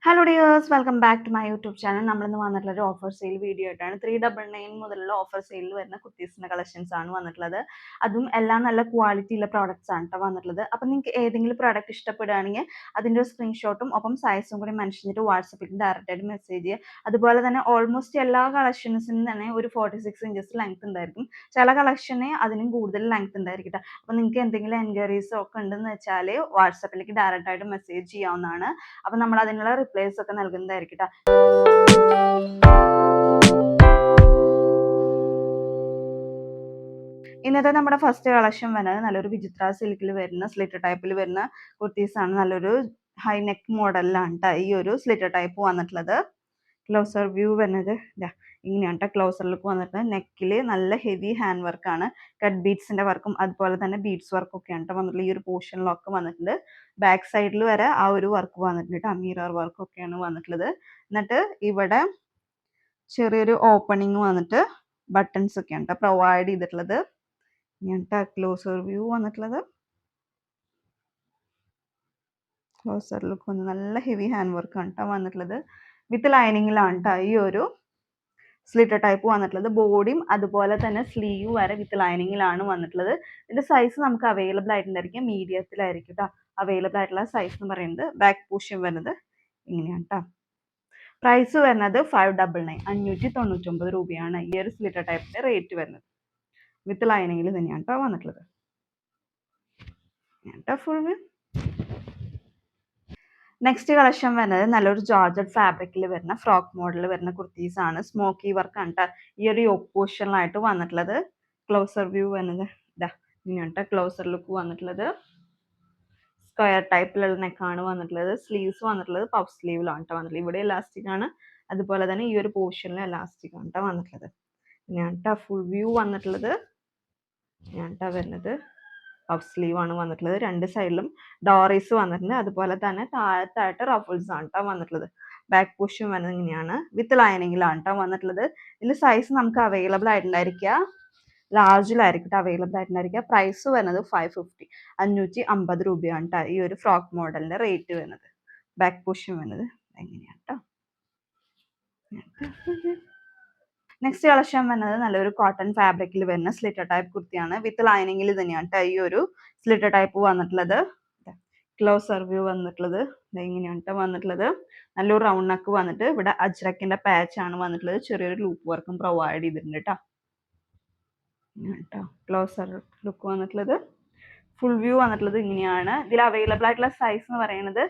Hello dears, welcome back to my YouTube channel. നമ്മളിന്ന് വന്നിട്ടുള്ള ഒരു ഓഫർ സെയിൽ വീഡിയോ ആയിട്ടാണ്. 399 മുതലുള്ള ഓഫർ സെയിലിൽ വരുന്ന കുർത്തീസിന്റെ കളക്ഷൻസ് ആണ് വന്നിട്ടുള്ളത്. അതും എല്ലാം നല്ല ക്വാളിറ്റിയുള്ള പ്രോഡക്ട്സ് ആണ് കേട്ടോ വന്നിട്ടുള്ളത്. അപ്പം നിങ്ങൾക്ക് ഏതെങ്കിലും പ്രോഡക്റ്റ് ഇഷ്ടപ്പെടുകയാണെങ്കിൽ അതിൻ്റെ ഒരു സ്ക്രീൻഷോട്ടും ഒപ്പം സൈസും കൂടി മെൻഷൻ ചെയ്തിട്ട് വാട്സപ്പിൽ ഡയറക്റ്റ് ആയിട്ട് മെസ്സേജ് ചെയ്യുക. അതുപോലെ തന്നെ ഓൾമോസ്റ്റ് എല്ലാ കളക്ഷൻസിനും തന്നെ ഒരു 46 ഇഞ്ചസ് ലെങ്ത് ഉണ്ടായിരിക്കും. ചില കളക്ഷന് അതിനും കൂടുതൽ ലെങ്ത് ഉണ്ടായിരിക്കും. അപ്പം നിങ്ങൾക്ക് എന്തെങ്കിലും എൻക്വയറീസ് ഒക്കെ ഉണ്ടെന്ന് വെച്ചാൽ വാട്സപ്പിലേക്ക് ഡയറക്റ്റ് ആയിട്ട് മെസ്സേജ് ചെയ്യാവുന്നതാണ്. അപ്പം നമ്മൾ അതിനുള്ള റിപ്ലൈസ് ഒക്കെ നൽകുന്നതായിരിക്കും ട്ടോ. ഇന്നത്തെ നമ്മുടെ ഫസ്റ്റ് കളക്ഷൻ വരുന്നത് നല്ലൊരു വിചിത്ര സിൽക്കിൽ വരുന്ന സ്ലിറ്റ് ടൈപ്പിൽ വരുന്ന കുർത്തീസ് ആണ്. നല്ലൊരു ഹൈ നെക്ക് മോഡലിലാണ് ട്ടോ ഈ ഒരു സ്ലിറ്റ് ടൈപ്പ് വന്നിട്ടുള്ളത്. ക്ലോസർ വ്യൂ വരുന്നത് ഇങ്ങനെയാണ് ട്ടോ. ക്ലോസർ ലുക്ക് വന്നിട്ട് നെക്കിൽ നല്ല ഹെവി ഹാൻഡ് വർക്കാണ്. കട്ട് ബീഡ്സിന്റെ വർക്കും അതുപോലെ തന്നെ ബീഡ്സ് വർക്കും ഒക്കെയാണ് ട്ടോ വന്നിട്ടുള്ളത്. ഈ ഒരു പോർഷനിലൊക്കെ വന്നിട്ടുണ്ട്. ബാക്ക് സൈഡിൽ വരെ ആ ഒരു വർക്ക് വന്നിട്ടുണ്ട് ട്ടോ. മിറർ വർക്ക് ഒക്കെയാണ് വന്നിട്ടുള്ളത്. എന്നിട്ട് ഇവിടെ ചെറിയൊരു ഓപ്പണിങ് വന്നിട്ട് ബട്ടൺസ് ഒക്കെയാണ് ട്ടോ പ്രൊവൈഡ് ചെയ്തിട്ടുള്ളത്. ഇങ്ങനത്തെ ക്ലോസർ വ്യൂ വന്നിട്ടുള്ളത്. ക്ലോസർ ലുക്ക് വന്ന് നല്ല ഹെവി ഹാൻഡ് വർക്കാണ് ട്ടോ വന്നിട്ടുള്ളത്. വിത്ത് ലൈനിങ്ങിലാണ് ട്ടോ ഈ ഒരു സ്ലിറ്റ് ടൈപ്പ് വന്നിട്ടുള്ളത്. ബോഡിയും അതുപോലെ തന്നെ സ്ലീവ് വരെ വിത്ത് ലൈനിങ്ങിലാണ് വന്നിട്ടുള്ളത്. ഇതിന്റെ സൈസ് നമുക്ക് അവൈലബിൾ ആയിട്ടുണ്ടായിരിക്കും മീഡിയത്തിലായിരിക്കും ട്ടോ അവൈലബിൾ ആയിട്ടുള്ള സൈസ് എന്ന് പറയുന്നത്. ബാക്ക് പോർഷൻ വരുന്നത് ഇങ്ങനെയാണ് ട്ടോ. പ്രൈസ് വരുന്നത് 599 599 രൂപയാണ് ഈ ഒരു സ്ലിറ്റ് ടൈപ്പിന്റെ റേറ്റ് വരുന്നത്. വിത്ത് ലൈനിങ്ങിൽ തന്നെയാണ് ട്ടോ വന്നിട്ടുള്ളത്. Full view. നെക്സ്റ്റ് കളക്ഷൻ വരുന്നത് നല്ലൊരു ജോർജറ്റ് ഫാബ്രിക്കിൽ വരുന്ന ഫ്രോക്ക് മോഡൽ വരുന്ന കുർത്തീസ് ആണ്. സ്മോക്കി വർക്ക് ആണ് ട്ടോ ഈ ഒരു യോക്ക് പോർഷനിലായിട്ട് വന്നിട്ടുള്ളത്. ക്ലോസർ വ്യൂ വരുന്നത് ഇങ്ങനെയാണ് ക്ലോസർ ലുക്ക് വന്നിട്ടുള്ളത്. സ്ക്വയർ ടൈപ്പിലുള്ള നെക്കാണ് വന്നിട്ടുള്ളത്. സ്ലീവ്സ് വന്നിട്ടുള്ളത് പഫ് സ്ലീവിലാണ് ട്ടോ വന്നിട്ടുള്ളത്. ഇവിടെ എലാസ്റ്റിക് ആണ്. അതുപോലെ തന്നെ ഈ ഒരു പോർഷനിൽ എലാസ്റ്റിക് ആണ് ട്ടോ വന്നിട്ടുള്ളത്. ഇങ്ങനെയാണ് ഫുൾ വ്യൂ വന്നിട്ടുള്ളത്. ഇങ്ങനെയാണ് വരുന്നത്. പഫ് സ്ലീവ് ആണ് വന്നിട്ടുള്ളത്. രണ്ട് സൈഡിലും ഡോറീസ് വന്നിട്ടുണ്ട്. അതുപോലെ തന്നെ താഴത്തായിട്ട് റഫിൾസ് ആണ് ട്ടോ വന്നിട്ടുള്ളത്. ബാക്ക് പോർഷൻ വരുന്നത് ഇങ്ങനെയാണ്. വിത്ത് ലൈനിങ്ങിലാണ് ട്ടോ വന്നിട്ടുള്ളത്. ഇതിൽ സൈസ് നമുക്ക് അവൈലബിൾ ആയിട്ടുണ്ടായിരിക്കുക ലാർജിലായിരിക്കും അവൈലബിൾ ആയിട്ടുണ്ടായിരിക്കുക. പ്രൈസ് വരുന്നത് 550 550 രൂപയാണ് ട്ടോ ഈ ഒരു ഫ്രോക്ക് മോഡലിന്റെ റേറ്റ് വരുന്നത്. ബാക്ക് പോർഷൻ വരുന്നത് എങ്ങനെയാണ് ട്ടോ. നെക്സ്റ്റ് കളക്ഷൻ വരുന്നത് നല്ലൊരു കോട്ടൺ ഫാബ്രിക്കിൽ വരുന്ന സ്ലിറ്റ് ടൈപ്പ് കുർത്തിയാണ്. വിത്ത് ലൈനിങ്ങിൽ തന്നെയാണ് ട്ടോ ഈ ഒരു സ്ലിറ്റ് ടൈപ്പ് വന്നിട്ടുള്ളത്. ക്ലോസർ വ്യൂ വന്നിട്ടുള്ളത് ഇങ്ങനെയാണ് ട്ടോ വന്നിട്ടുള്ളത്. നല്ലൊരു റൗണ്ട് നെക്ക് വന്നിട്ട് ഇവിടെ അജ്രക്കിന്റെ പാച്ച് ആണ് വന്നിട്ടുള്ളത്. ചെറിയൊരു ലൂപ്പ് വർക്കും പ്രൊവൈഡ് ചെയ്തിട്ടുണ്ട് ട്ടോ. ക്ലോസർ ലുക്ക് വന്നിട്ടുള്ളത്. ഫുൾ വ്യൂ വന്നിട്ടുള്ളത് ഇങ്ങനെയാണ്. ഇതിൽ അവൈലബിൾ ആയിട്ടുള്ള സൈസ് എന്ന് പറയുന്നത്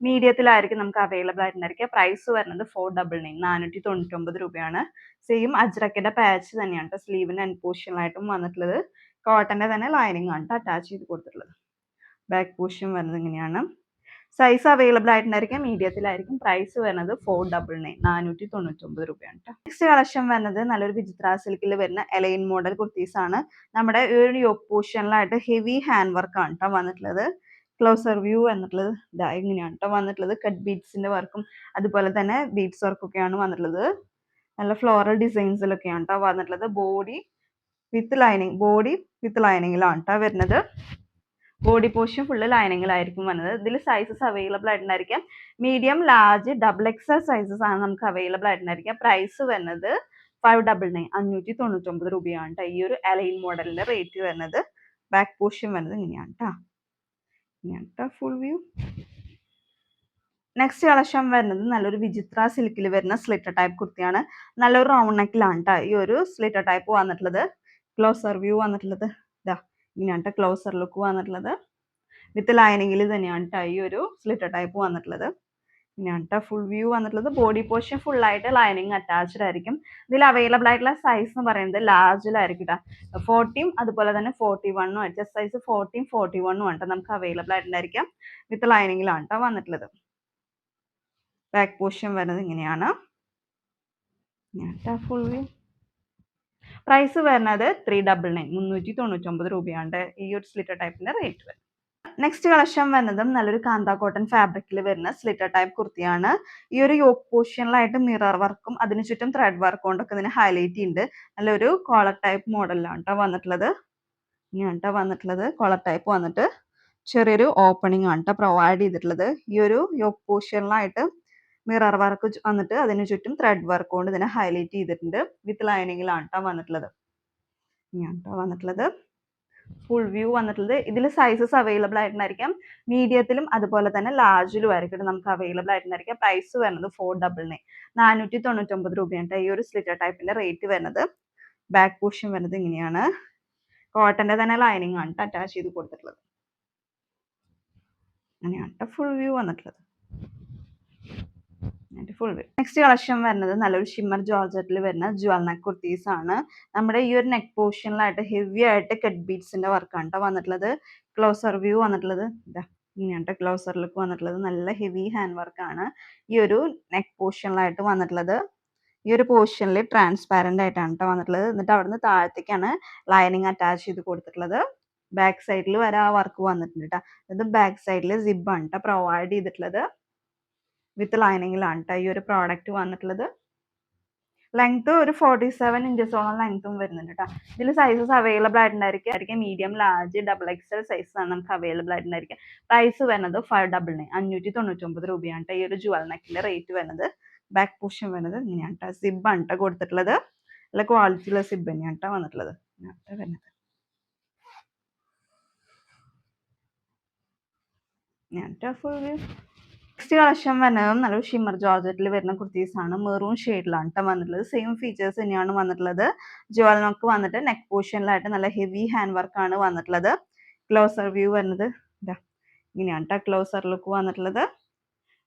മീഡിയത്തിലായിരിക്കും നമുക്ക് അവൈലബിൾ ആയിട്ടുണ്ടായിരിക്കുക. പ്രൈസ് വരുന്നത് 499 499 രൂപയാണ്. സെയിം അജ്രക്കിന്റെ പാച്ച് തന്നെയാണ് ട്ടോ സ്ലീവിന്റെ എൻഡ് പോർഷനിലായിട്ടും വന്നിട്ടുള്ളത്. കോട്ടന്റെ തന്നെ ലൈനിങ് ആണ് അറ്റാച്ച് ചെയ്ത് കൊടുത്തിട്ടുള്ളത്. ബാക്ക് പോർഷൻ വരുന്നത് ഇങ്ങനെയാണ്. സൈസ് അവൈലബിൾ ആയിട്ടുണ്ടായിരിക്കും മീഡിയത്തിലായിരിക്കും. പ്രൈസ് വരുന്നത് 499 499 രൂപയാണ് ട്ടോ. നെക്സ്റ്റ് കളക്ഷൻ വരുന്നത് നല്ലൊരു വിചിത്ര സിൽക്കിൽ വരുന്ന എലൈൻ മോഡൽ കുർത്തീസ് ആണ്. നമ്മുടെ ഈ ഒരു യോക്ക് പോർഷനിലായിട്ട് ഹെവി ഹാൻഡ് വർക്ക് ആണ് ട്ടോ വന്നിട്ടുള്ളത്. ക്ലോസർ വ്യൂ വന്നിട്ടുള്ളത് ഇങ്ങനെയാണ് ട്ടോ വന്നിട്ടുള്ളത്. കട്ട് ബീഡ്സിന്റെ വർക്കും അതുപോലെ തന്നെ ബീഡ്സ് വർക്കും ഒക്കെയാണ് വന്നിട്ടുള്ളത്. നല്ല ഫ്ലോറൽ ഡിസൈൻസിലൊക്കെയാണ് ട്ടോ വന്നിട്ടുള്ളത്. ബോഡി വിത്ത് ലൈനിങ്ങിലാണ് ട്ടോ വരുന്നത്. ബോഡി പോർഷൻ ഫുള്ള് ലൈനിങ്ങിലായിരിക്കും വന്നത്. ഇതിൽ സൈസസ് അവൈലബിൾ ആയിട്ടുണ്ടായിരിക്കാം medium, large, double XL sizes ആണ് നമുക്ക് അവൈലബിൾ ആയിട്ടുണ്ടായിരിക്കുക. പ്രൈസ് വരുന്നത് 599 599 രൂപയാണ് ട്ടോ ഈ ഒരു എലൈൻ മോഡലിന്റെ റേറ്റ് വരുന്നത്. ബാക്ക് പോർഷൻ വരുന്നത് ഇങ്ങനെയാണ് ട്ടോ ഫുൾ വ്യൂ. നെക്സ്റ്റ് കളക്ഷൻ വരുന്നത് നല്ലൊരു വിചിത്ര സിൽക്കിൽ വരുന്ന സ്ലിറ്റ് ടൈപ്പ് കുർത്തിയാണ്. നല്ലൊരു റൗണ്ട് നെക്കിലാണ് ട്ടോ ഈ ഒരു സ്ലിറ്റ് ടൈപ്പ് വന്നിട്ടുള്ളത്. ക്ലോസർ വ്യൂ വന്നിട്ടുള്ളത് ഇങ്ങനെയാണ് ക്ലോസർ ലുക്ക് വന്നിട്ടുള്ളത്. വിത്ത് ലൈനിങ്ങിൽ തന്നെയാണ് ട്ടോ ഈ ഒരു സ്ലിറ്റ് ടൈപ്പ് വന്നിട്ടുള്ളത്. ഇങ്ങനെയാണ് ഫുൾ വ്യൂ വന്നിട്ടുള്ളത്. ബോഡി പോർഷൻ ഫുൾ ആയിട്ട് ലൈനിങ് അറ്റാച്ച്ഡ് ആയിരിക്കും. ഇതിൽ അവൈലബിൾ ആയിട്ടുള്ള സൈസ് എന്ന് പറയുന്നത് ലാർജിലായിരിക്കും ട്ടോ. 40 അതുപോലെ തന്നെ 41 ചെസ്റ്റ് സൈസ് 40 41 ആണ് ട്ടോ നമുക്ക് അവൈലബിൾ ആയിട്ടുണ്ടായിരിക്കാം. വിത്ത് ലൈനിങ്ങിലാണ് ട്ടോ വന്നിട്ടുള്ളത്. ബാക്ക് പോർഷൻ വരുന്നത് ഇങ്ങനെയാണ് ഫുൾ വ്യൂ. പ്രൈസ് വരുന്നത് 399 399 രൂപയാണ് ഈ ഒരു സ്ലിറ്റ് ടൈപ്പിന്റെ റേറ്റ് വരുന്നത്. നെക്സ്റ്റ് കളക്ഷൻ വരുന്നതും നല്ലൊരു കാന്ത കോട്ടൺ ഫാബ്രിക്കിൽ വരുന്ന സ്ലിറ്റ് ടൈപ്പ് കുർത്തിയാണ്. ഈ ഒരു യോക്ക് പോർഷനിലായിട്ട് മിറർ വർക്കും അതിന് ചുറ്റും ത്രെഡ് വർക്കും കൊണ്ടൊക്കെ ഇതിന് ഹൈലൈറ്റ് ചെയ്യുന്നുണ്ട്. നല്ലൊരു കോളർ ടൈപ്പ് മോഡലിലാണ് ട്ടോ വന്നിട്ടുള്ളത്. ഇങ്ങനെയാണ് ട്ടോ വന്നിട്ടുള്ളത്. കോളർ ടൈപ്പ് വന്നിട്ട് ചെറിയൊരു ഓപ്പണിംഗ് ആണ് ട്ടോ പ്രൊവൈഡ് ചെയ്തിട്ടുള്ളത്. ഈ ഒരു യോക്ക് പോർഷനിലായിട്ട് മിറർ വർക്ക് വന്നിട്ട് അതിന് ചുറ്റും ത്രെഡ് വർക്ക് കൊണ്ട് ഇതിനെ ഹൈലൈറ്റ് ചെയ്തിട്ടുണ്ട്. വിത്ത് ലൈനിങ്ങിലാണ് കേട്ടോ വന്നിട്ടുള്ളത്. ഇങ്ങനെയാണ് കേട്ടോ വന്നിട്ടുള്ളത്. ഫുൾ വ്യൂ വന്നിട്ടുള്ളത്. ഇതിൽ സൈസസ് അവൈലബിൾ ആയിട്ടുണ്ടായിരിക്കാം. മീഡിയത്തിലും അതുപോലെ തന്നെ ലാർജിലും ആയിരിക്കും നമുക്ക് അവൈലബിൾ ആയിട്ടുണ്ടായിരിക്കാം. പ്രൈസ് വരുന്നത് 499 499 രൂപയാണ് ഈ ഒരു സ്ലിറ്റർ ടൈപ്പിന്റെ റേറ്റ് വരുന്നത്. ബാക്ക് പോർഷൻ വരുന്നത് ഇങ്ങനെയാണ്. കോട്ടന്റെ തന്നെ ലൈനിങ് ആണ് അറ്റാച്ച് ചെയ്ത് കൊടുത്തിട്ടുള്ളത്. അങ്ങനെയാണ് ഫുൾ വ്യൂ വന്നിട്ടുള്ളത്. Full view. നെക്സ്റ്റ് കളക്ഷൻ വരുന്നത് നല്ലൊരു ഷിമ്മർ ജോർജറ്റിൽ വരുന്ന ജുവൽ നെക്ക് കുർത്തീസ് ആണ്. നമ്മുടെ ഈ ഒരു നെക്ക് പോർഷനിലായിട്ട് ഹെവി ആയിട്ട് കട്ട് ബീഡ്സിന്റെ വർക്കാണ് കേട്ടോ വന്നിട്ടുള്ളത്. ക്ലോസർ വ്യൂ വന്നിട്ടുള്ളത് ഇതാ ഇങ്ങനെയാണ് ക്ലോസർ ലുക്ക് വന്നിട്ടുള്ളത്. നല്ല ഹെവി ഹാൻഡ് വർക്കാണ് ഈ ഒരു നെക്ക് പോർഷനിലായിട്ട് വന്നിട്ടുള്ളത്. ഈ ഒരു പോർഷനിൽ ട്രാൻസ്പാരന്റ് ആയിട്ടാണ് കേട്ടോ വന്നിട്ടുള്ളത്. എന്നിട്ട് അവിടുന്ന് താഴത്തേക്കാണ് ലൈനിങ് അറ്റാച്ച് ചെയ്ത് കൊടുത്തിട്ടുള്ളത്. ബാക്ക് സൈഡിൽ വരെ ആ വർക്ക് വന്നിട്ടുണ്ട് കേട്ടോ. ഇത് ബാക്ക് സൈഡിൽ സിബാണ് കേട്ടോ പ്രൊവൈഡ് ചെയ്തിട്ടുള്ളത്. വിത്ത് ലൈനിങ്ങിലാണ് കേട്ടോ ഈ ഒരു പ്രോഡക്റ്റ് വന്നിട്ടുള്ളത്. ലെങ്ത് ഒരു 47 ഇഞ്ചസോളം ലെങ്ത്തും വരുന്നുണ്ട് കേട്ടോ. ഇതിൽ സൈസസ് അവൈലബിൾ ആയിട്ടുണ്ടായിരിക്കും. മീഡിയം, ലാർജ്, XXL സൈസ് ആണ് നമുക്ക് അവൈലബിൾ ആയിട്ടുണ്ടായിരിക്കുക. പ്രൈസ് വരുന്നത് 599 599 രൂപയാണ് കേട്ടോ ഈ ഒരു ജുവൽ നെക്കിന്റെ റേറ്റ് വരുന്നത്. ബാക്ക് പോർഷൻ വരുന്നത് ഇങ്ങനെയാണ് കേട്ടോ. സിബാണ് കേട്ടോ കൊടുത്തിട്ടുള്ളത്. നല്ല ക്വാളിറ്റിയുള്ള സിബ് തന്നെയാണ് കേട്ടോ വന്നിട്ടുള്ളത്. Full view. നെക്സ്റ്റ് കളക്ഷൻ വരുന്നത് നല്ലൊരു ഷിമ്മർ ജോർജറ്റിൽ വരുന്ന കുർത്തീസ് ആണ്. മെറൂൺ ഷെയ്ഡിലാണ് കേട്ടോ വന്നിട്ടുള്ളത്. സെയിം ഫീച്ചേഴ്സ് തന്നെയാണ് വന്നിട്ടുള്ളത്. ജുവൽ നെക്ക് വന്നിട്ട് നെക്ക് പോർഷനിലായിട്ട് നല്ല ഹെവി ഹാൻഡ് വർക്കാണ് വന്നിട്ടുള്ളത്. ക്ലോസർ വ്യൂ വരുന്നത് ഇതാ ഇങ്ങനെയാണ് കേട്ടോ ക്ലോസർ ലുക്ക് വന്നിട്ടുള്ളത്.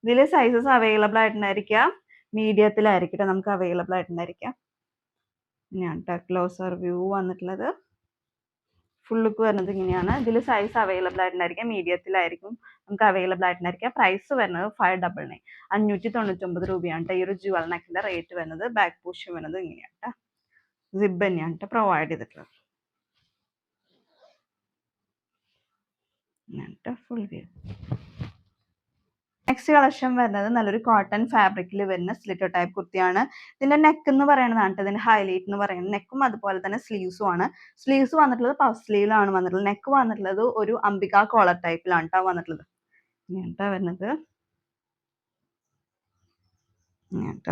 ഇതിൽ സൈസസ് അവൈലബിൾ ആയിട്ടുണ്ടായിരിക്കാം. മീഡിയത്തിലായിരിക്കും നമുക്ക് അവൈലബിൾ ആയിട്ടുണ്ടായിരിക്കാം. ഇങ്ങനെയാണ് കേട്ടോ ക്ലോസർ വ്യൂ വന്നിട്ടുള്ളത്. ഫുൾ ലുക്ക് വരുന്നത് ഇങ്ങനെയാണ്. ഇതിൽ സൈസ് അവൈലബിൾ ആയിട്ടുണ്ടായിരിക്കാം. മീഡിയത്തിലായിരിക്കും നമുക്ക് അവൈലബിൾ ആയിട്ടുണ്ടായിരിക്കാം. പ്രൈസ് വരുന്നത് 599 599 രൂപയാണ് കേട്ടോ ഈ ഒരു ജുവൽ നെക്കിന്റെ റേറ്റ് വരുന്നത്. ബാക്ക് പോർഷൻ വരുന്നത് ഇങ്ങനെയാണ് കേട്ടോ. സിബ് തന്നെയാണ് കേട്ടോ പ്രൊവൈഡ് ചെയ്തിട്ടുള്ളത്. Full view. നെക്സ്റ്റ് കളക്ഷൻ വരുന്നത് നല്ലൊരു കോട്ടൺ ഫാബ്രിക്കിൽ വരുന്ന സ്ലിറ്റർ ടൈപ്പ് കുർത്തിയാണ്. ഇതിന്റെ നെക്ക് എന്ന് പറയുന്നതാണ് ഇതിന്റെ ഹൈലൈറ്റ് എന്ന് പറയുന്നത്. നെക്കും അതുപോലെ തന്നെ സ്ലീവ്സും ആണ്. സ്ലീവ്സ് വന്നിട്ടുള്ളത് പഫ് സ്ലീവിലാണ് വന്നിട്ടുള്ളത്. നെക്ക് വന്നിട്ടുള്ളത് ഒരു അംബിക കോളർ ടൈപ്പിലാണ് കേട്ടോ വന്നിട്ടുള്ളത്. ഇങ്ങനത്തെ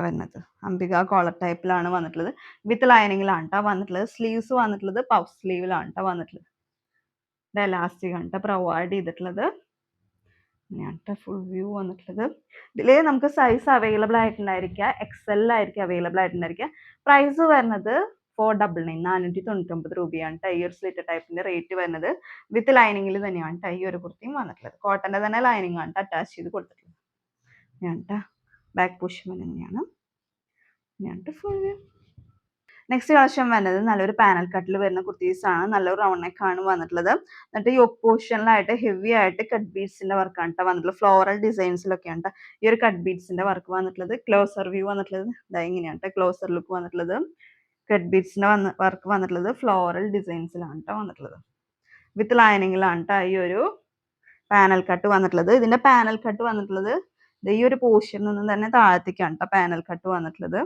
വരുന്നത് അംബിക കോളർ ടൈപ്പിലാണ് വന്നിട്ടുള്ളത്. വിത്ത് ലൈനിങ്ങിലാണ് കേട്ടോ വന്നിട്ടുള്ളത്. സ്ലീവ്സ് വന്നിട്ടുള്ളത് പഫ് സ്ലീവിലാണ് കേട്ടോ വന്നിട്ടുള്ളത്. എലാസ്റ്റിക് ആണ് കേട്ടോ പ്രൊവൈഡ് ചെയ്തിട്ടുള്ളത്. ഫുൾ വ്യൂ വന്നിട്ടുള്ളത്. ഇതിൽ നമുക്ക് സൈസ് അവൈലബിൾ ആയിട്ടുണ്ടായിരിക്കുക. XL ആയിരിക്കും അവൈലബിൾ ആയിട്ടുണ്ടായിരിക്കുക. പ്രൈസ് വരുന്നത് 499 499 രൂപയാണ് കേട്ടോ ഈ ഒരു സ്ലിറ്റർ ടൈപ്പിന്റെ റേറ്റ് വരുന്നത്. വിത്ത് ലൈനിങ്ങിൽ തന്നെയാണ് കേട്ടോ ഈ ഒരു കുർത്തിയും വന്നിട്ടുള്ളത്. കോട്ടന്റെ തന്നെ ലൈനിങ് ആണ് അറ്റാച്ച് ചെയ്ത് കൊടുത്തിട്ടുള്ളത്. ബാക്ക് പോർഷൻ തന്നെയാണ്. Full view. നെക്സ്റ്റ് കളക്ഷൻ വരുന്നത് നല്ലൊരു പാനൽ കട്ടിൽ വരുന്ന കുർത്തീസ് ആണ്. നല്ലൊരു റൗണ്ട് നെക്ക് ആണ് വന്നിട്ടുള്ളത്. എന്നിട്ട് ഈ പോർഷനിലായിട്ട് ഹെവി ആയിട്ട് കട്ട് ബീഡ്സിന്റെ വർക്കാണ് കേട്ടോ വന്നിട്ടുള്ളത്. ഫ്ലോറൽ ഡിസൈൻസിലൊക്കെയാണ് കേട്ടോ ഈ ഒരു കട്ട് ബീഡ്സിന്റെ വർക്ക് വന്നിട്ടുള്ളത്. ക്ലോസർ വ്യൂ വന്നിട്ടുള്ളത് ഇതാ ഇങ്ങനെയാണ് കേട്ടോ ക്ലോസർ ലുക്ക് വന്നിട്ടുള്ളത്. കട്ട് ബീഡ്സിന്റെ വർക്ക് വന്നിട്ടുള്ളത് ഫ്ലോറൽ ഡിസൈൻസിലാണ് കേട്ടോ വന്നിട്ടുള്ളത്. വിത്ത് ലൈനിങ്ങിലാണ് കേട്ടോ ഈ ഒരു പാനൽ കട്ട് വന്നിട്ടുള്ളത്. ഇതിന്റെ പാനൽ കട്ട് വന്നിട്ടുള്ളത് ഈ ഒരു പോർഷനിൽ നിന്ന് തന്നെ താഴത്തേക്കാണ് കേട്ടോ പാനൽ കട്ട് വന്നിട്ടുള്ളത്.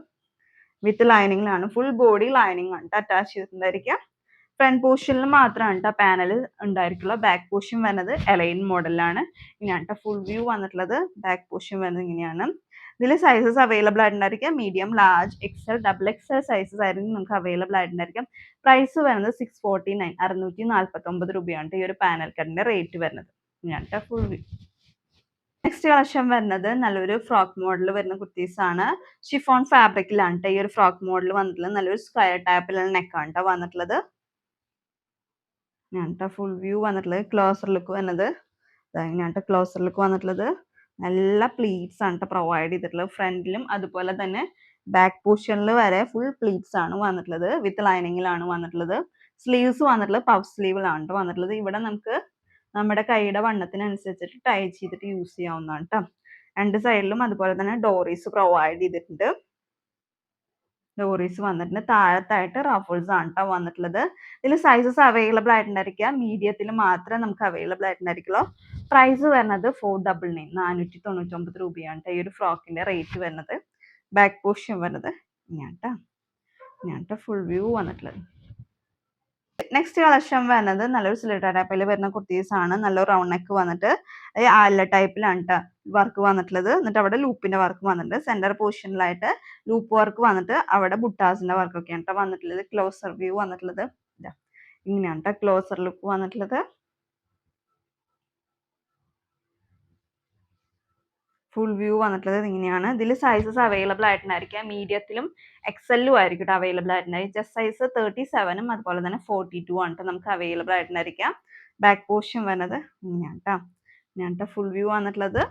വിത്ത് ലൈനിങ്ങിലാണ്. ഫുൾ ബോഡി ലൈനിങ് ആണ് അറ്റാച്ച് ചെയ്തിട്ടുണ്ടായിരിക്കുക. ഫ്രണ്ട് പോർഷനിൽ മാത്രമാണ് കേട്ടോ പാനൽ ഉണ്ടായിരിക്കുള്ളൂ. ബാക്ക് പോർഷൻ വരുന്നത് എലൈൻ മോഡലാണ്. ഇങ്ങനെയാണ് ഫുൾ വ്യൂ വന്നിട്ടുള്ളത്. ബാക്ക് പോർഷൻ വരുന്നത് ഇങ്ങനെയാണ്. ഇതിൽ സൈസസ് അവൈലബിൾ ആയിട്ടുണ്ടായിരിക്കാം. Medium, large, XL, XXL sizes ആയിരിക്കും നമുക്ക് അവൈലബിൾ ആയിട്ടുണ്ടായിരിക്കാം. പ്രൈസ് വരുന്നത് 649 649 രൂപയാണ് ഈ ഒരു പാനൽ കട്ടിന്റെ റേറ്റ് വരുന്നത്. ഇങ്ങനെയാണ് ഫുൾ വ്യൂ. നെക്സ്റ്റ് കളക്ഷൻ വരുന്നത് നല്ലൊരു ഫ്രോക്ക് മോഡൽ വരുന്ന കുർത്തീസ് ആണ്. ഷിഫോൺ ഫാബ്രിക്കിലാണ് കേട്ടോ ഈ ഒരു ഫ്രോക്ക് മോഡൽ വന്നിട്ടുള്ളത്. നല്ലൊരു സ്ക്വയർ ടൈപ്പിലുള്ള നെക്കാണ് കേട്ടോ വന്നിട്ടുള്ളത്. ഫുൾ വ്യൂ വന്നിട്ടുള്ളത്. ക്ലോസർ ലുക്ക് വരുന്നത് ഇങ്ങനെയാണ് ക്ലോസർ ലുക്ക് വന്നിട്ടുള്ളത്. നല്ല പ്ലീറ്റ്സ് ആണ് കേട്ടോ പ്രൊവൈഡ് ചെയ്തിട്ടുള്ളത്. ഫ്രണ്ടിലും അതുപോലെ തന്നെ ബാക്ക് പോർഷനിൽ വരെ ഫുൾ പ്ലീറ്റ്സ് ആണ് വന്നിട്ടുള്ളത്. വിത്ത് ലൈനിങ്ങിലാണ് വന്നിട്ടുള്ളത്. സ്ലീവ്സ് വന്നിട്ടുള്ളത് പഫ് സ്ലീവിലാണ് കേട്ടോ വന്നിട്ടുള്ളത്. ഇവിടെ നമുക്ക് നമ്മുടെ കൈയുടെ വണ്ണത്തിനനുസരിച്ചിട്ട് ടൈ ചെയ്തിട്ട് യൂസ് ചെയ്യാവുന്നതാണ് കേട്ടോ. രണ്ട് സൈഡിലും അതുപോലെ തന്നെ ഡോറീസ് പ്രൊവൈഡ് ചെയ്തിട്ടുണ്ട്. ഡോറീസ് വന്നിട്ടുണ്ട്. താഴത്തായിട്ട് റഫിൾസ് ആണ് കേട്ടോ വന്നിട്ടുള്ളത്. ഇതിൽ സൈസസ് അവൈലബിൾ ആയിട്ടുണ്ടായിരിക്കുക. മീഡിയത്തിൽ മാത്രമേ നമുക്ക് അവൈലബിൾ ആയിട്ടുണ്ടായിരിക്കുള്ളൂ. പ്രൈസ് വരുന്നത് 499 499 രൂപയാണ് കേട്ടോ ഈ ഒരു ഫ്രോക്കിന്റെ റേറ്റ് വരുന്നത്. ബാക്ക് പോർഷൻ വരുന്നത് ഇങ്ങനെയാണ് ഫുൾ വ്യൂ വന്നിട്ടുള്ളത്. നെക്സ്റ്റ് കളക്ഷൻ വരുന്നത് നല്ലൊരു സ്ലിറ്റർ ടൈപ്പിൽ വരുന്ന കുർത്തീസ് ആണ്. നല്ലൊരു റൗണ്ട് നെക്ക് വന്നിട്ട് ആലിയ ടൈപ്പിലാണ് ട്ടോ വർക്ക് വന്നിട്ടുള്ളത്. എന്നിട്ട് അവിടെ ലൂപ്പിന്റെ വർക്ക് വന്നിട്ടുണ്ട്. സെന്റർ പൊസിഷനിലായിട്ട് ലൂപ്പ് വർക്ക് വന്നിട്ട് അവിടെ ബുട്ടാസിന്റെ വർക്ക് ഒക്കെയാണ് ട്ടോ വന്നിട്ടുള്ളത്. ക്ലോസർ വ്യൂ വന്നിട്ടുള്ളത് ഇതാ ഇങ്ങനെയാണ് ട്ടോ ക്ലോസർ ലുക്ക് വന്നിട്ടുള്ളത്. ഫുൾ വ്യൂ വന്നിട്ടുള്ളത് ഇങ്ങനെയാണ്. ഇതിൽ സൈസസ് അവൈലബിൾ ആയിട്ടുണ്ടായിരിക്കുക. മീഡിയത്തിലും എക്സലും ആയിരിക്കും അവൈലബിൾ ആയിട്ടുണ്ടായിരിക്കും. ചെസ്റ്റ് സൈസ് 37ഉം അതുപോലെ തന്നെ 42 ആണ് ട്ടോ നമുക്ക് അവൈലബിൾ ആയിട്ടുണ്ടായിരിക്കുക. ബാക്ക് പോർഷൻ വരുന്നത് ഇങ്ങനെയാണ് ട്ടോ. ഇങ്ങനെയാണ് ട്ടോ ഫുൾ വ്യൂ വന്നിട്ടുള്ളത്.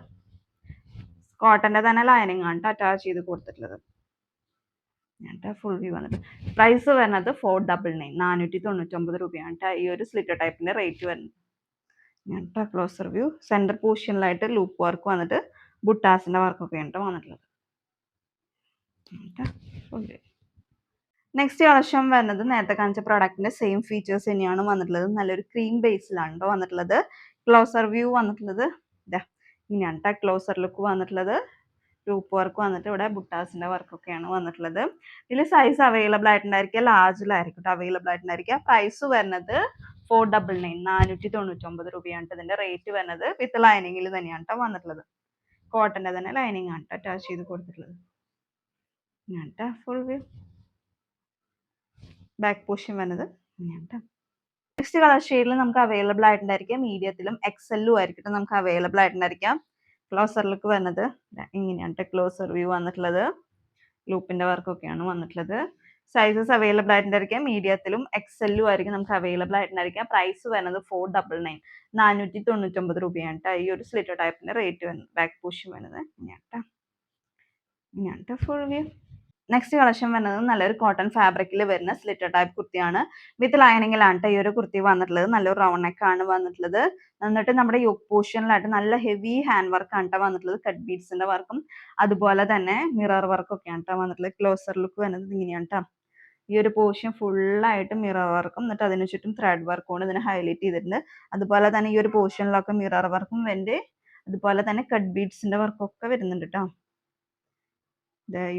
കോട്ടന്റെ തന്നെ ലൈനിങ് ആണ് ട്ടോ അറ്റാച്ച് ചെയ്ത് കൊടുത്തിട്ടുള്ളത്. ഫുൾ വ്യൂ വന്നിട്ട് പ്രൈസ് വരുന്നത് 499 499 രൂപയാണ് ട്ടോ ഈ ഒരു സ്ലിറ്റർ ടൈപ്പിന്റെ റേറ്റ് വരുന്നത്. ഇങ്ങനത്തെ ക്ലോസർ വ്യൂ സെന്റർ പൊസിഷനിലായിട്ട് ലൂപ്പ് വർക്ക് വന്നിട്ട് ബുട്ടാസിന്റെ വർക്കൊക്കെ ആണ് വന്നിട്ടുള്ളത്. നെക്സ്റ്റ് കളക്ഷൻ വരുന്നത് നേരത്തെ കാണിച്ച പ്രോഡക്റ്റിന്റെ സെയിം ഫീച്ചേഴ്സ് തന്നെയാണ് വന്നിട്ടുള്ളത്. നല്ലൊരു ക്രീം ബേസിലാണ് ട്ടോ വന്നിട്ടുള്ളത്. ക്ലോസർ വ്യൂ വന്നിട്ടുള്ളത് ഇതാ ഇങ്ങനെയാണ് ട്ടോ ക്ലോസർ ലുക്ക് വന്നിട്ടുള്ളത്. ലൂപ്പ് വർക്ക് വന്നിട്ട് ഇവിടെ ബുട്ടാസിന്റെ വർക്കൊക്കെയാണ് വന്നിട്ടുള്ളത്. ഇതിൽ സൈസ് അവൈലബിൾ ആയിട്ടുണ്ടായിരിക്കുക ലാർജിലായിരിക്കും അവൈലബിൾ ആയിട്ടുണ്ടായിരിക്കുക. പ്രൈസ് വരുന്നത് 499 499 രൂപയാണ് ഇതിന്റെ റേറ്റ് വരുന്നത്. വിത്ത് ലൈനിങ്ങിൽ തന്നെയാണ് ട്ടോ വന്നിട്ടുള്ളത്. കോട്ടന്റെ തന്നെ ലൈനിങ് ആണ് ട്ടോ അറ്റാച്ച് ചെയ്ത് കൊടുത്തിട്ടുള്ളത്. ഇങ്ങനത്തെ ഫുൾ വ്യൂ ബാക്ക് പോർഷൻ വരുന്നത് ഇങ്ങനത്തെ. നെക്സ്റ്റ് കളർ ഷെയ്ഡിൽ നമുക്ക് അവൈലബിൾ ആയിട്ടുണ്ടായിരിക്കുക മീഡിയത്തിലും എക്സലും ആയിരിക്കും നമുക്ക് അവൈലബിൾ ആയിട്ടുണ്ടായിരിക്കാം. ക്ലോസർ ലുക്ക് വരുന്നത് ഇങ്ങനെയാണ് ക്ലോസർ വ്യൂ വന്നിട്ടുള്ളത്. ലൂപ്പിന്റെ വർക്കൊക്കെയാണ് വന്നിട്ടുള്ളത്. സൈസസ് അവൈലബിൾ ആയിട്ടുണ്ടായിരിക്കുക മീഡിയത്തിലും എക്സലും ആയിരിക്കും നമുക്ക് അവൈലബിൾ ആയിട്ടുണ്ടായിരിക്കുക. പ്രൈസ് വരുന്നത് 499 499 രൂപയാണ് ട്ടോ ഈ ഒരു സ്ലിറ്റർ ടൈപ്പിന്റെ റേറ്റ് വരുന്നത്. ബാക്ക് പോർഷൻ വരുന്നത് ഇങ്ങനത്തെ ഫുൾ വ്യൂ. നെക്സ്റ്റ് കളക്ഷൻ വരുന്നത് നല്ലൊരു കോട്ടൺ ഫാബ്രിക്കിൽ വരുന്ന സ്ലിറ്റർ ടൈപ്പ് കുർത്തിയാണ്. വിത്ത് ലൈനിങ്ങിലാണ് ട്ടോ ഈ ഒരു കുർത്തി വന്നിട്ടുള്ളത്. നല്ലൊരു റൗണ്ട് നെക്ക് ആണ് വന്നിട്ടുള്ളത്. എന്നിട്ട് നമ്മുടെ യോക്ക് പോർഷനിലായിട്ട് നല്ല ഹെവി ഹാൻഡ് വർക്ക് ആണ് ട്ടോ വന്നിട്ടുള്ളത്. കട്ട് ബീഡ്സിന്റെ വർക്കും അതുപോലെ തന്നെ മിറർ വർക്കും ഒക്കെയാണ് ട്ടോ വന്നിട്ടുള്ളത്. ക്ലോസർ ലുക്ക് വരുന്നത് ഇങ്ങനെയാണ് ട്ടോ. ഈ ഒരു പോർഷൻ ഫുള്ളായിട്ട് മിറർ വർക്കും എന്നിട്ട് അതിനു ചുറ്റും ത്രെഡ് വർക്കും കൊണ്ട് ഇതിനെ ഹൈലൈറ്റ് ചെയ്തിട്ടുണ്ട്. അതുപോലെ തന്നെ ഈ ഒരു പോർഷനിലൊക്കെ മിറർ വർക്കും വരുന്നുണ്ട്. അതുപോലെ തന്നെ കട്ട് ബീഡ്സിന്റെ വർക്കൊക്കെ വരുന്നുണ്ട് ട്ടോ.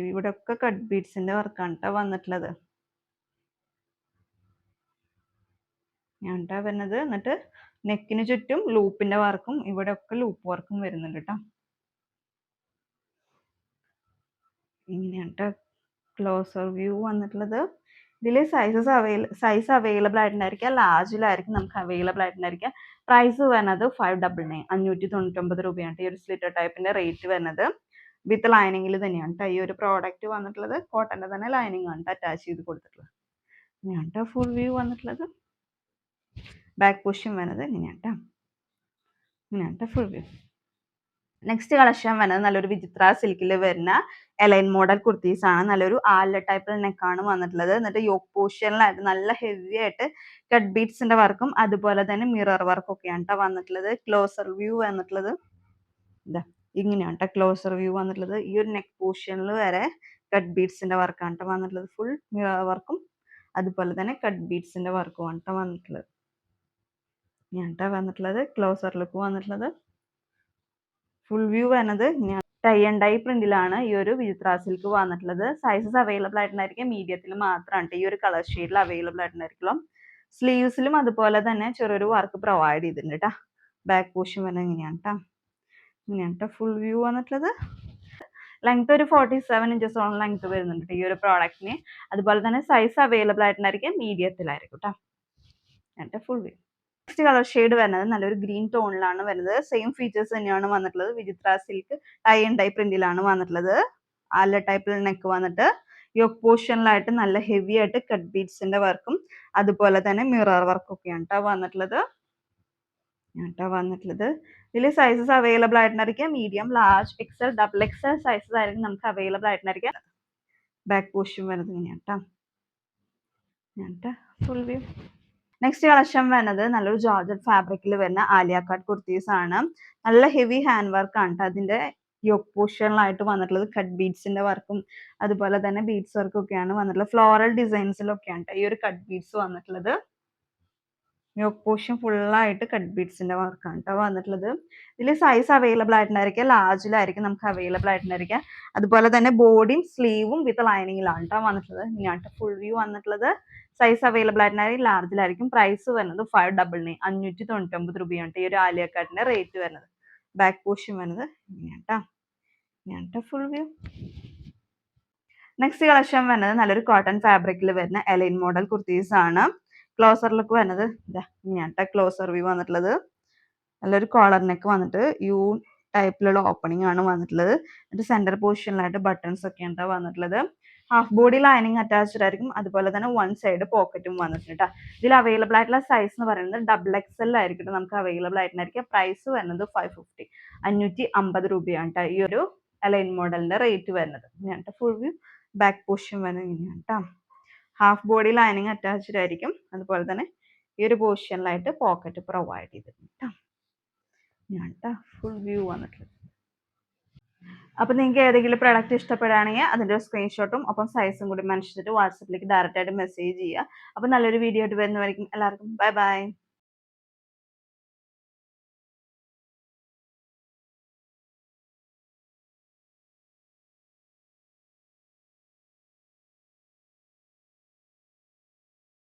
ഇവിടെ ഒക്കെ കട്ട് ബീഡ്സിന്റെ വർക്കാണ് ട്ടോ വന്നിട്ടുള്ളത്. ഞാണ്ടാ വരുന്നത്. എന്നിട്ട് നെക്കിന് ചുറ്റും ലൂപ്പിന്റെ വർക്കും ഇവിടെ ഒക്കെ ലൂപ്പ് വർക്കും വരുന്നുണ്ട് ട്ടോ. ഇങ്ങനെയാണ് ട്ടോ ക്ലോസർ വ്യൂ വന്നിട്ടുള്ളത്. ഇതിൽ സൈസ് അവൈലബിൾ ആയിട്ടുണ്ടായിരിക്കുക ലാർജിലായിരിക്കും നമുക്ക് അവൈലബിൾ ആയിട്ടുണ്ടായിരിക്കുക. പ്രൈസ് വരുന്നത് 599 599 രൂപയാണ് ഈ ഒരു സ്ലിറ്റർ ടൈപ്പിന്റെ റേറ്റ് വരുന്നത്. വിത്ത് ലൈനിങ്ങിൽ തന്നെയാണ് ട്ടോ ഈ ഒരു പ്രോഡക്റ്റ് വന്നിട്ടുള്ളത്. കോട്ടന്റെ തന്നെ ലൈനിങ് ആണ് അറ്റാച്ച് ചെയ്ത് കൊടുത്തിട്ടുള്ളത്. ഇങ്ങനെയാണ് ട്ടോ ഫുൾ വ്യൂ വന്നിട്ടുള്ളത്. ബാക്ക് പോർഷൻ വരുന്നത് ഇങ്ങനെയാണ് ട്ടോ. ഇങ്ങനെയാണ് ട്ടോ ഫുൾ വ്യൂ. നെക്സ്റ്റ് കളക്ഷൻ വരുന്നത് നല്ലൊരു വിചിത്ര സിൽക്കിൽ വരുന്ന എലൈൻ മോഡൽ കുർത്തീസ് ആണ്. നല്ലൊരു ആലിയ ടൈപ്പ് നെക്കാണ് വന്നിട്ടുള്ളത്. എന്നിട്ട് യോക്ക് പോർഷനിലായിട്ട് നല്ല ഹെവി ആയിട്ട് കട്ട് ബീഡ്സിന്റെ വർക്കും അതുപോലെ തന്നെ മിറർ വർക്കും ഒക്കെയാണ് ട്ടോ വന്നിട്ടുള്ളത്. ക്ലോസർ വ്യൂ വന്നിട്ടുള്ളത് ഇതാ ഇങ്ങനെയാണ് ട്ടോ ക്ലോസർ വ്യൂ വന്നിട്ടുള്ളത്. ഈ ഒരു നെക്ക് പോർഷനിൽ വരെ കട്ട് ബീഡ്സിന്റെ വർക്കാണ് ട്ടോ വന്നിട്ടുള്ളത്. ഫുൾ മിറർ വർക്കും അതുപോലെ തന്നെ കട്ട് ബീഡ്സിന്റെ വർക്കും ആണ് ട്ടോ വന്നിട്ടുള്ളത്. ഇങ്ങനെയാണ് ട്ടോ വന്നിട്ടുള്ളത്. ക്ലോസർ ലുക്ക് വന്നിട്ടുള്ളത്. ഫുൾ വ്യൂ വരുന്നത് ടൈ ആൻഡ് ഡൈ പ്രിന്റിലാണ് ഈ ഒരു വിചിത്ര സിൽക്ക് വന്നിട്ടുള്ളത്. സൈസസ് അവൈലബിൾ ആയിട്ടുണ്ടായിരിക്കും മീഡിയത്തിൽ മാത്രമാണ് ഈ ഒരു കളർ ഷെയ്ഡിൽ അവൈലബിൾ ആയിട്ടുണ്ടായിരിക്കുള്ളൂ. സ്ലീവ്സിലും അതുപോലെ തന്നെ ചെറിയൊരു വർക്ക് പ്രൊവൈഡ് ചെയ്തിട്ടുണ്ട് ട്ടോ. ബാക്ക് പോർഷൻ വരുന്നത് ഇങ്ങനെയാണ് ട്ടോ. ഇങ്ങനെയാണ് ട്ടോ ഫുൾ വ്യൂ വന്നിട്ടുള്ളത്. ലെങ്ത് ഒരു 47 ഇഞ്ചസോളം ലെങ്ത് വരുന്നുണ്ട് ഈ ഒരു പ്രോഡക്റ്റിന്. അതുപോലെ തന്നെ സൈസ് അവൈലബിൾ ആയിട്ടുണ്ടായിരിക്കും മീഡിയത്തിലായിരിക്കും ട്ടോ. എന്നിട്ട് full view. Next colour shade വരുന്നത് നല്ലൊരു ഗ്രീൻ ടോണിലാണ് വരുന്നത്. സെയിം ഫീച്ചേഴ്സ് തന്നെയാണ് വന്നിട്ടുള്ളത്. വിചിത്ര സിൽക്ക് ടൈ ആൻഡ് ഡൈ പ്രിന്റിലാണ് വന്നിട്ടുള്ളത്. ആലിയ ടൈപ്പിൽ നെക്ക് വന്നിട്ട് യോക്ക് പോർഷനിലായിട്ട് നല്ല ഹെവി ആയിട്ട് കട്ട് ബീഡ്സിന്റെ വർക്കും അതുപോലെ തന്നെ മിറർ വർക്കും ഒക്കെയാണ് ട്ടോ വന്നിട്ടുള്ളത്. ഇതിൽ സൈസസ് അവൈലബിൾ ആയിട്ടുണ്ടായിരിക്കുക medium large XL double XL sizes ആയിരിക്കും നമുക്ക് അവൈലബിൾ ആയിട്ടുണ്ടായിരിക്കുക. ബാക്ക് പോർഷൻ വരുന്നത് ഇങ്ങനെയാണ് ട്ടോ. Full view. നെക്സ്റ്റ് കളക്ഷൻ വരുന്നത് നല്ലൊരു ജോർജറ്റ് ഫാബ്രിക്കിൽ വരുന്ന ആലിയ കട്ട് കുർത്തീസ് ആണ്. നല്ല ഹെവി ഹാൻഡ് വർക്ക് ആണ് അതിന്റെ യോക്ക് പോർഷനിലായിട്ട് വന്നിട്ടുള്ളത്. കട്ട് ബീഡ്സിന്റെ വർക്കും അതുപോലെ തന്നെ ബീഡ്സ് വർക്കും ഒക്കെയാണ് വന്നിട്ടുള്ളത്. ഫ്ലോറൽ ഡിസൈൻസിലൊക്കെയാണ് ഈ ഒരു കട്ട് ബീഡ്സ് വന്നിട്ടുള്ളത്. യോക്ക് പോർഷൻ ഫുള്ളായിട്ട് കട്ട് ബീഡ്സിന്റെ വർക്കാണ് കേട്ടോ വന്നിട്ടുള്ളത്. ഇതിൽ സൈസ് അവൈലബിൾ ആയിട്ടുണ്ടായിരിക്കുക, ലാർജിലായിരിക്കും നമുക്ക് അവൈലബിൾ ആയിട്ടുണ്ടായിരിക്കുക. അതുപോലെ തന്നെ ബോഡിയും സ്ലീവും വിത്ത് ലൈനിങ്ങിലാണ് കേട്ടോ വന്നിട്ടുള്ളത്. ഇങ്ങനെയാണ് ഫുൾ വ്യൂ വന്നിട്ടുള്ളത്. സൈസ് അവൈലബിൾ ആയിട്ടുണ്ടായിരിക്കും, ലാർജിലായിരിക്കും. പ്രൈസ് വരുന്നത് 599 599 രൂപയാണ് ഈ ഒരു ആലിയ കട്ടിന്റെ റേറ്റ് വരുന്നത്. ബാക്ക് പോർഷൻ വരുന്നത് ഇങ്ങനെയാണ് ഫുൾ വ്യൂ. നെക്സ്റ്റ് കളക്ഷൻ വരുന്നത് നല്ലൊരു കോട്ടൺ ഫാബ്രിക്കിൽ വരുന്ന എലൈൻ മോഡൽ കുർത്തീസ് ആണ്. ക്ലോസർ ലുക്ക് വരുന്നത് ഇങ്ങനെയാണ് ക്ലോസർ വ്യൂ വന്നിട്ടുള്ളത്. നല്ലൊരു കോളർ നെക്ക് വന്നിട്ട് യു ടൈപ്പിലുള്ള ഓപ്പണിംഗ് ആണ് വന്നിട്ടുള്ളത്. എന്നിട്ട് സെന്റർ പൊസിഷനിലായിട്ട് ബട്ടൺസ് ഒക്കെ ഉണ്ട് വന്നിട്ടുള്ളത്. ഹാഫ് ബോഡി ലൈനിങ് അറ്റാച്ച്ഡ് ആയിരിക്കും. അതുപോലെ തന്നെ വൺ സൈഡ് പോക്കറ്റും വന്നിട്ടുണ്ട്. ഇതിൽ അവൈലബിൾ ആയിട്ടുള്ള സൈസ് എന്ന് പറയുന്നത് XXL ആയിരിക്കും നമുക്ക് അവൈലബിൾ ആയിട്ടുണ്ടായിരിക്കും. പ്രൈസ് വരുന്നത് 550 550 രൂപയാണ് ഈ ഒരു അലൈൻ മോഡലിന്റെ റേറ്റ് വരുന്നത്. ഇങ്ങനെയാണ് ഫുൾ വ്യൂ. ബാക്ക് പോർഷൻ വരുന്നത് ഇങ്ങനെയാണ് ഹാഫ് ബോഡി ലൈനിങ് അറ്റാച്ച്ഡ് ആയിരിക്കും. അതുപോലെ തന്നെ ഈ ഒരു പോർഷനിലായിട്ട് പോക്കറ്റ് പ്രൊവൈഡ് ചെയ്തിട്ടുണ്ട് ഫുൾ വ്യൂ വന്നിട്ടുള്ളത്. അപ്പൊ നിങ്ങൾക്ക് ഏതെങ്കിലും പ്രൊഡക്റ്റ് ഇഷ്ടപ്പെടുകയാണെങ്കിൽ അതിന്റെ സ്ക്രീൻഷോട്ടും ഒപ്പം സൈസും കൂടി മെൻഷൻ ചെയ്തിട്ട് വാട്സപ്പിലേക്ക് ഡയറക്റ്റ് ആയിട്ട് മെസ്സേജ് ചെയ്യുക. അപ്പൊ നല്ലൊരു വീഡിയോ ആയിട്ട് വരുന്നവരെയും എല്ലാവർക്കും ബൈ ബൈ.